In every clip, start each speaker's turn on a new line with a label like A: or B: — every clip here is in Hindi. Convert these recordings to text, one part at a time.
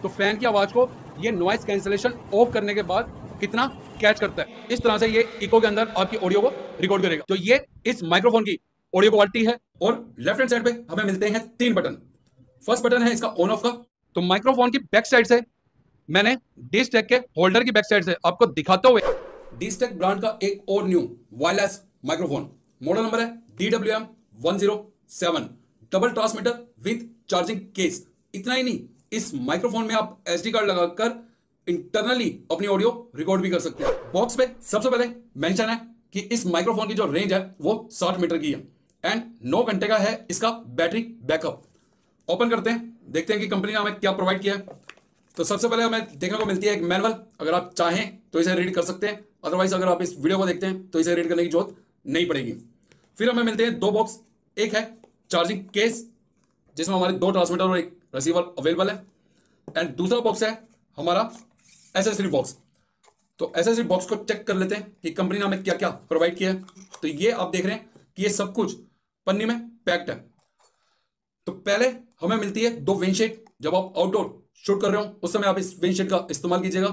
A: तो फैन की आवाज को ये नॉइस कैंसिलेशन ऑफ करने के बाद कितना कैच करता है। इस तरह से ये इको के अंदर आपकी ऑडियो को रिकॉर्ड करेगा। तो ये इस माइक्रोफोन की ऑडियो क्वालिटी है। और लेफ्ट हैंड साइड पे हमें मिलते हैं 3 बटन। फर्स्ट बटन है इसका ऑन ऑफ का। तो माइक्रोफोन की बैक साइड से मैंने डिस्टेक के होल्डर की बैक साइड से आपको दिखाते हुए डिस्टेक ब्रांड का एक और new wireless microphone, model number है DWM107, double transmitter with charging case. इतना ही नहीं, इस माइक्रोफोन में आप SD कार्ड लगाकर इंटरनली अपनी ऑडियो रिकॉर्ड भी कर सकते हैं। बॉक्स पे सबसे पहले मेंशन है कि इस माइक्रोफोन की जो रेंज है वो 60 मीटर की है एंड 9 घंटे का है इसका बैटरी बैकअप। ओपन करते हैं, देखते हैं कि कंपनी ने हमें क्या प्रोवाइड किया है। तो सबसे पहले हमें देखने को मिलती है एक मैनुअल। अगर आप चाहें तो इसे रीड कर सकते हैं, अदरवाइज अगर आप इस वीडियो को देखते हैं तो इसे रीड करने की जरूरत नहीं पड़ेगी। फिर हमें मिलते हैं 2 बॉक्स। एक है चार्जिंग केस जिसमें हमारे 2 ट्रांसमीटर और एक रिसीवर अवेलेबल है एंड दूसरा बॉक्स है हमारा एसेसरी बॉक्स। तो एसेसरी बॉक्स को चेक कर लेते हैं कि कंपनी ने हमें क्या क्या प्रोवाइड किया है। तो ये आप देख रहे हैं कि ये सब कुछ पन्नी में पैक्ड है। तो पहले हमें मिलती है 2 विंडशीट। जब आप आउटडोर शूट कर रहे हो उस समय आप इस विंडशीट का इस्तेमाल कीजिएगा।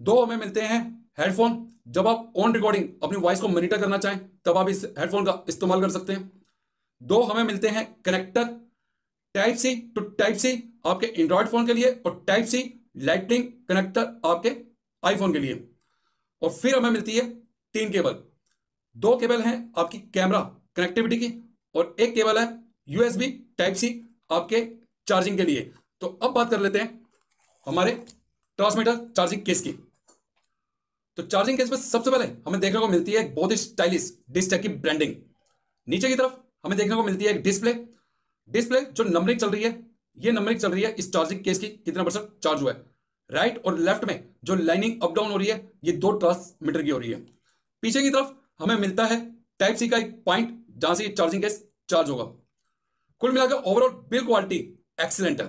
A: 2 हमें मिलते हैं हेडफोन। जब आप ऑन रिकॉर्डिंग अपनी वॉइस को मॉनिटर करना चाहें तब आप इस हेडफोन का इस्तेमाल कर सकते हैं। 2 हमें मिलते हैं connector, type C to type C आपके एंड्रॉयड फोन के लिए और टाइप सी लाइटनिंग कनेक्टर आपके आईफोन के लिए। और फिर हमें मिलती है 3 केबल। 2 केबल हैं आपकी कैमरा कनेक्टिविटी की और एक केबल है USB टाइप सी आपके चार्जिंग के लिए। तो अब बात कर लेते हैं हमारे ट्रांसमीटर चार्जिंग केस की। तो चार्जिंग केस में सबसे पहले हमें देखने को मिलती है एक बहुत ही स्टाइलिश डिस्टेक की ब्रांडिंग। नीचे की तरफ हमें देखने को मिलती है एक डिस्प्ले जो नंबरिंग चल रही है। ये नंबरिंग चल रही है इस चार्जिंग केस की कितना % चार्ज हुआ है। राइट और लेफ्ट में जो लाइनिंग अप डाउन हो रही है ये 2 ट्रांसमीटर की हो रही है। पीछे की तरफ हमें मिलता है टाइप सी का एक पॉइंट जहां से चार्जिंग केस चार्ज होगा। कुल मिलाकर ओवरऑल बिल्ड क्वालिटी एक्सीलेंट है।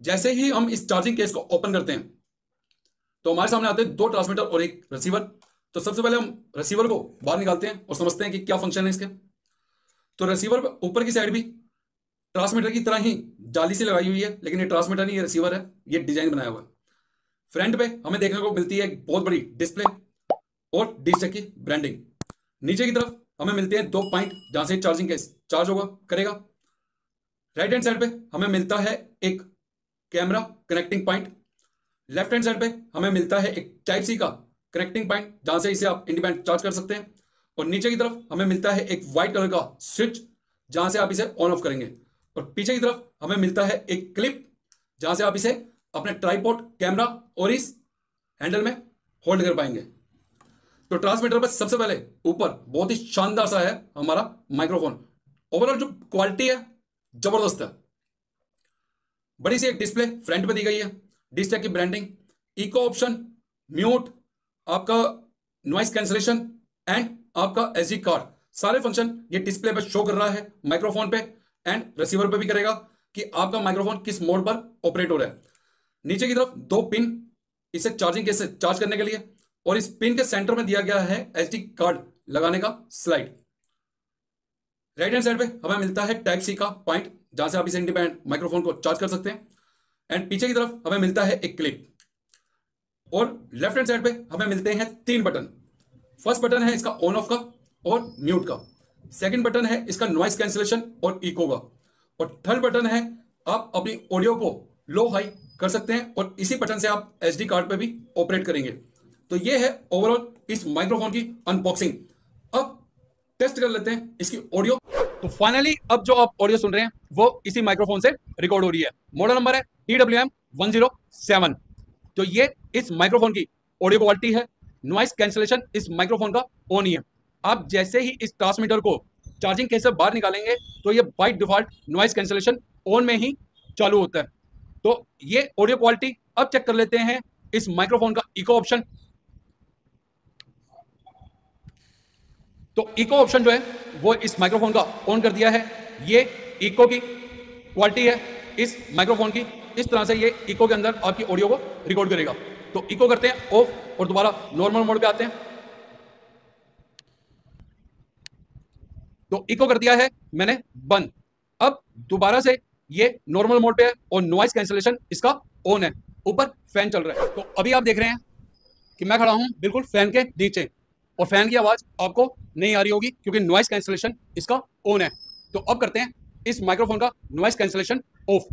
A: जैसे ही हम इस चार्जिंग केस को ओपन करते हैं तो हमारे सामने आते हैं 2 ट्रांसमीटर और एक रिसीवर। तो सबसे पहले हम रिसीवर को बाहर निकालते हैं और समझते हैं कि क्या फंक्शन है इसके। तो रिसीवर ऊपर की साइड भी ट्रांसमीटर की तरह ही जाली से लगाई हुई है, लेकिन ये ट्रांसमीटर नहीं, ये रिसीवर है, ये डिजाइन बनाया हुआ है। फ्रंट पे हमें देखने को मिलती है एक बहुत बड़ी डिस्प्ले और डिस्टेक की ब्रांडिंग। नीचे की तरफ हमें मिलते हैं 2 पॉइंट जहां से चार्जिंग केस चार्ज होगा करेगा। राइट हैंड साइड पे हमें मिलता है एक camera connecting point. Left hand side पे हमें मिलता है एक टाइप सी का कनेक्टिंग पॉइंट जहां से इसे आप इंडिपेंडेंट चार्ज कर सकते हैं। और नीचे की तरफ हमें मिलता है एक व्हाइट कलर का स्विच जहां से आप इसे ऑन ऑफ करेंगे। और पीछे की तरफ हमें मिलता है एक क्लिप जहां से आप इसे अपने ट्राइपॉड, कैमरा और इस हैंडल में होल्ड कर पाएंगे। तो ट्रांसमीटर पर सबसे पहले ऊपर बहुत ही शानदार सा है हमारा माइक्रोफोन। ओवरऑल जो क्वालिटी है जबरदस्त है। बड़ी सी एक डिस्प्ले फ्रंट पे दी गई है, डिस्टेक की ब्रांडिंग, इको ऑप्शन, म्यूट, आपका नॉइस कैंसलेशन एंड आपका SD कार्ड, सारे फंक्शन ये डिस्प्ले पे शो कर रहा है माइक्रोफोन पे एंड रिसीवर पे भी करेगा कि आपका माइक्रोफोन किस मोड पर ऑपरेट हो रहा है। नीचे की तरफ 2 पिन इसे चार्जिंग केस से चार्ज करने के लिए और इस पिन के सेंटर में दिया गया है SD कार्ड लगाने का स्लाइड। राइट हैंड साइड पे हमें मिलता है टाइप सी का पॉइंट जहां से आप इसे इंडिपेंडेंट माइक्रोफोन को चार्ज कर सकते हैं एंड पीछे की तरफ हमें मिलता है एक क्लिप। और लेफ्ट हैंड साइड पे हमें मिलते हैं 3 बटन। फर्स्ट बटन है इसका ऑन ऑफ का और म्यूट का। सेकंड बटन है इसका नॉइस कैंसिलेशन और इको का। और थर्ड बटन है आप अपनी ऑडियो को लो हाई कर सकते हैं और इसी बटन से आप SD कार्ड पे भी ऑपरेट करेंगे। तो ये है ओवरऑल इस माइक्रोफोन की अनबॉक्सिंग। अब टेस्ट कर लेते हैं इसकी ऑडियो। तो फाइनली अब जो आप ऑडियो सुन रहे हैं वो इसी माइक्रोफोन से रिकॉर्ड हो रही है। मॉडल नंबर है DWM107। तो ये इस माइक्रोफोन की ऑडियो क्वालिटी है। नॉइस कैंसिलेशन इस माइक्रोफोन का ऑन ही है। आप जैसे ही इस ट्रांसमीटर को चार्जिंग केस से बाहर निकालेंगे तो ये by default noise cancellation on में ही चालू होता है। तो ये ऑडियो क्वालिटी। अब चेक कर लेते हैं इस माइक्रोफोन का इको ऑप्शन। तो इको ऑप्शन जो है वो इस माइक्रोफोन का ऑन कर दिया है। ये इको की क्वालिटी है इस माइक्रोफोन की। इस तरह से ये इको के अंदर आपकी ऑडियो को रिकॉर्ड करेगा। तो इको करते हैं ऑफ और दोबारा नॉर्मल मोड पे आते हैं। तो इको कर दिया है मैंने बंद। अब दोबारा से ये नॉर्मल मोड पे है और नॉइस कैंसिलेशन इसका ऑन है। ऊपर फैन चल रहा है। तो अभी आप देख रहे हैं कि मैं खड़ा हूं बिल्कुल फैन के नीचे और फैन की आवाज आपको नहीं आ रही होगी क्योंकि नॉइस कैंसिलेशन इसका ऑन है। तो अब करते हैं इस माइक्रोफोन का नॉइस कैंसिलेशन ऑफ।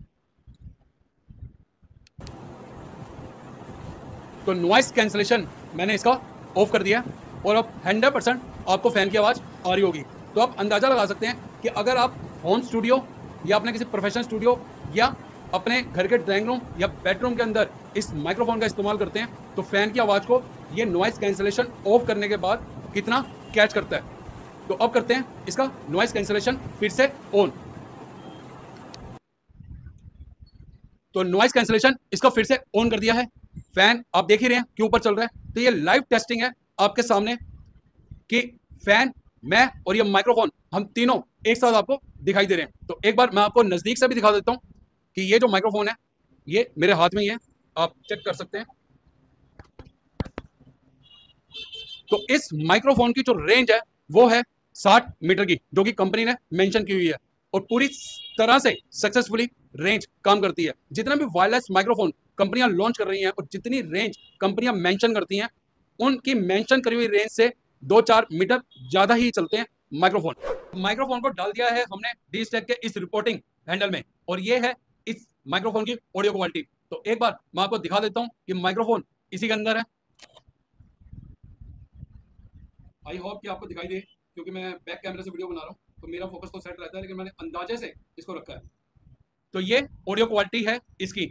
A: तो नॉइस कैंसिलेशन मैंने इसका ऑफ कर दिया और अब 100% आपको फैन की आवाज़ आ रही होगी। तो आप अंदाज़ा लगा सकते हैं कि अगर आप होम स्टूडियो या अपने किसी प्रोफेशनल स्टूडियो या अपने घर के ड्राइंग रूम या बेडरूम के अंदर इस माइक्रोफोन का इस्तेमाल करते हैं तो फैन की आवाज़ को ये नॉइस कैंसिलेशन ऑफ करने के बाद कितना कैच करता है। तो अब करते हैं इसका नॉइस कैंसिलेशन फिर से ऑन। तो नॉइस कैंसिलेशन इसका फिर से ऑन कर दिया है। फैन आप देख ही रहे हैं कि ऊपर चल रहा है। तो ये लाइव टेस्टिंग है आपके सामने कि फैन, मैं और ये माइक्रोफोन हम तीनों एक साथ आपको दिखाई दे रहे हैं। तो एक बार मैं आपको नजदीक से भी दिखा देता हूं कि ये जो माइक्रोफोन है ये मेरे हाथ में ही है, आप चेक कर सकते हैं। तो इस माइक्रोफोन की जो रेंज है वो है 60 मीटर की, जो कि कंपनी ने मेंशन की हुई है और पूरी तरह से सक्सेसफुली रेंज काम करती है। जितने भी वायरलेस माइक्रोफोन कंपनियां लॉन्च कर रही हैं और जितनी रेंज कंपनियां मेंशन करती हैं उनकी मेंशन करी हुई रेंज से 2-4 मीटर ज्यादा ही चलते हैं माइक्रोफोन। माइक्रोफोन को डाल दिया है हमने डी-स्टैक के इस रिपोर्टिंग हैंडल में और ये है इस माइक्रोफोन की ऑडियो क्वालिटी। तो एक बार मैं आपको दिखा देता हूं कि माइक्रोफोन इसी के अंदर है। आई होप कि आपको दिखाई दे क्योंकि मैं बैक कैमरे से वीडियो बना रहा हूँ तो मेरा फोकस तो सेट रहता है, लेकिन मैंने अंदाजे से इसको रखा है। तो ये ऑडियो क्वालिटी है इसकी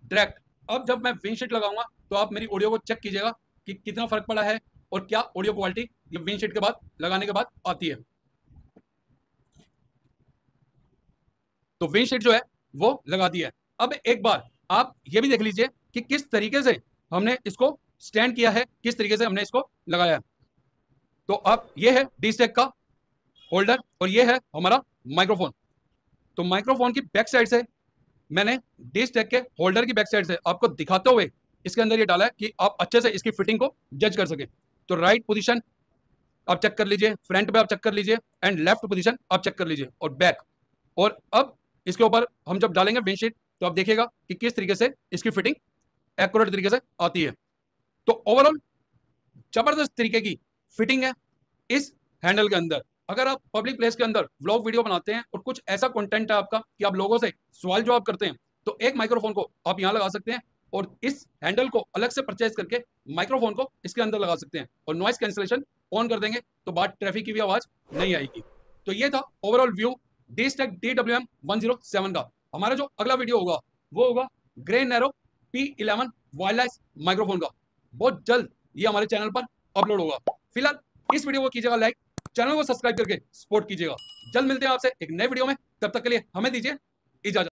A: डायरेक्ट। अब जब मैं विंडशीट लगाऊंगा तो आप मेरी ऑडियो को चेक कीजिएगा कि कितना फर्क पड़ा है और क्या ऑडियो क्वालिटी ये विंडशीट के बाद लगाने के बाद आती है। तो विंडशीट जो है वो लगा दी है। अब एक बार आप ये भी देख लीजिए कि किस तरीके से हमने इसको स्टैंड किया है, किस तरीके से हमने इसको लगाया है। तो अब ये है डी-स्टैक का होल्डर और ये है हमारा माइक्रोफोन। तो माइक्रोफोन की बैक साइड से मैंने डी-स्टैक के होल्डर की बैक साइड से आपको दिखाते हुए इसके अंदर ये डाला है कि आप अच्छे से इसकी फिटिंग को जज कर सके। तो राइट पोजीशन आप चेक कर लीजिए, फ्रंट पे आप चेक कर लीजिए एंड लेफ्ट पोजीशन आप चेक कर लीजिए और बैक। और अब इसके ऊपर हम जब डालेंगे विंडशीट तो आप देखिएगा कि किस तरीके से इसकी फिटिंग एक्यूरेट तरीके से आती है। तो ओवरऑल जबरदस्त तरीके की फिटिंग है इस हैंडल के अंदर। अगर आप पब्लिक प्लेस के अंदर व्लॉग वीडियो बनाते हैं और कुछ ऐसा कंटेंट है आपका कि आप लोगों से सवाल जवाब करते हैं तो एक माइक्रोफोन को आप यहाँ लगा सकते हैं और इस हैंडल को अलग से परचेज करके माइक्रोफोन को इसके अंदर लगा सकते हैं और नॉइस कैंसिलेशन ऑन कर देंगे तो बात ट्रैफिक की भी आवाज नहीं आएगी। तो ये था ओवरऑल व्यू डी-स्टैक DWM-107 का। हमारा जो अगला वीडियो होगा वो होगा grey narrow P11 wireless microphone का। बहुत जल्द ये हमारे चैनल पर अपलोड होगा। फिलहाल इस वीडियो को कीजिएगा लाइक, चैनल को सब्सक्राइब करके सपोर्ट कीजिएगा। जल्द मिलते हैं आपसे एक नए वीडियो में, तब तक के लिए हमें दीजिए इजाजत।